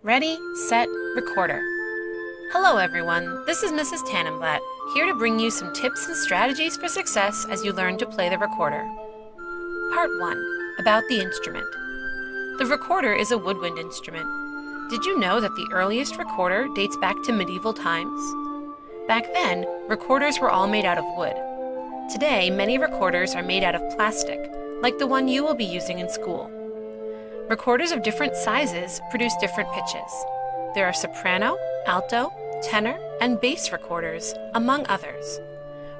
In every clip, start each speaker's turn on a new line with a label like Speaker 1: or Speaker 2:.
Speaker 1: Ready, set, recorder. Hello everyone, this is Mrs. Tannenblatt, here to bring you some tips and strategies for success as you learn to play the recorder. Part 1. About the instrument. The recorder is a woodwind instrument. Did you know that the earliest recorder dates back to medieval times? Back then, recorders were all made out of wood. Today, many recorders are made out of plastic, like the one you will be using in school. Recorders of different sizes produce different pitches. There are soprano, alto, tenor, and bass recorders, among others.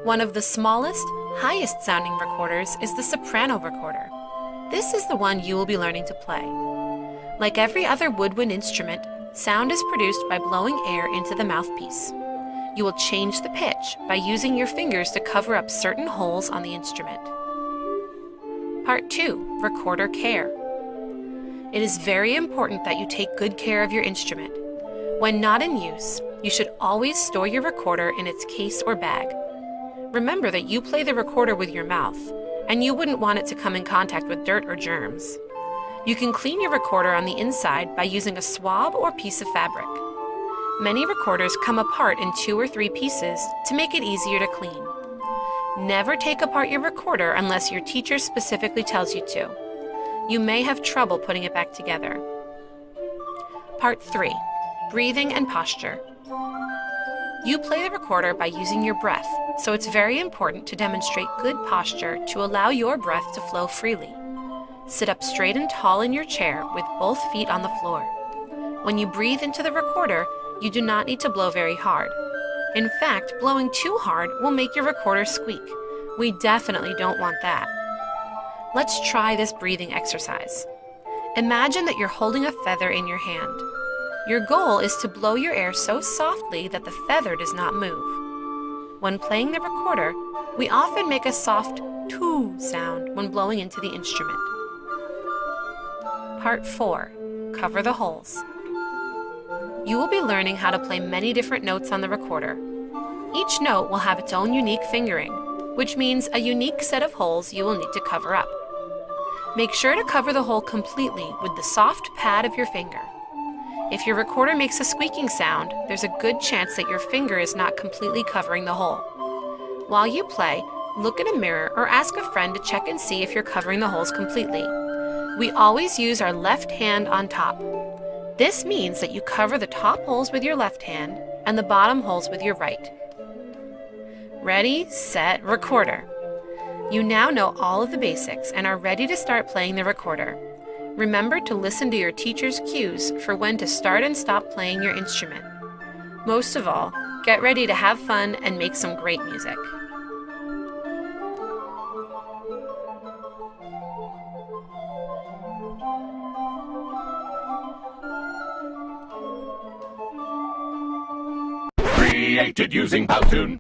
Speaker 1: One of the smallest, highest sounding recorders is the soprano recorder. This is the one you will be learning to play. Like every other woodwind instrument, sound is produced by blowing air into the mouthpiece. You will change the pitch by using your fingers to cover up certain holes on the instrument. Part 2. Recorder care. It is very important that you take good care of your instrument. When not in use, you should always store your recorder in its case or bag. Remember that you play the recorder with your mouth, and you wouldn't want it to come in contact with dirt or germs. You can clean your recorder on the inside by using a swab or piece of fabric. Many recorders come apart in 2 or 3 pieces to make it easier to clean. Never take apart your recorder unless your teacher specifically tells you to. You may have trouble putting it back together. Part 3. Breathing and posture. You play the recorder by using your breath, so it's very important to demonstrate good posture to allow your breath to flow freely. Sit up straight and tall in your chair with both feet on the floor. When you breathe into the recorder, you do not need to blow very hard. In fact, blowing too hard will make your recorder squeak. We definitely don't want that. Let's try this breathing exercise. Imagine that you're holding a feather in your hand. Your goal is to blow your air so softly that the feather does not move. When playing the recorder, we often make a soft too sound when blowing into the instrument. Part 4. Cover the holes. You will be learning how to play many different notes on the recorder. Each note will have its own unique fingering, which means a unique set of holes you will need to cover up. Make sure to cover the hole completely with the soft pad of your finger. If your recorder makes a squeaking sound, there's a good chance that your finger is not completely covering the hole. While you play, look in a mirror or ask a friend to check and see if you're covering the holes completely. We always use our left hand on top. This means that you cover the top holes with your left hand and the bottom holes with your right. Ready, set, recorder. You now know all of the basics and are ready to start playing the recorder. Remember to listen to your teacher's cues for when to start and stop playing your instrument. Most of all, get ready to have fun and make some great music.
Speaker 2: Created using Powtoon.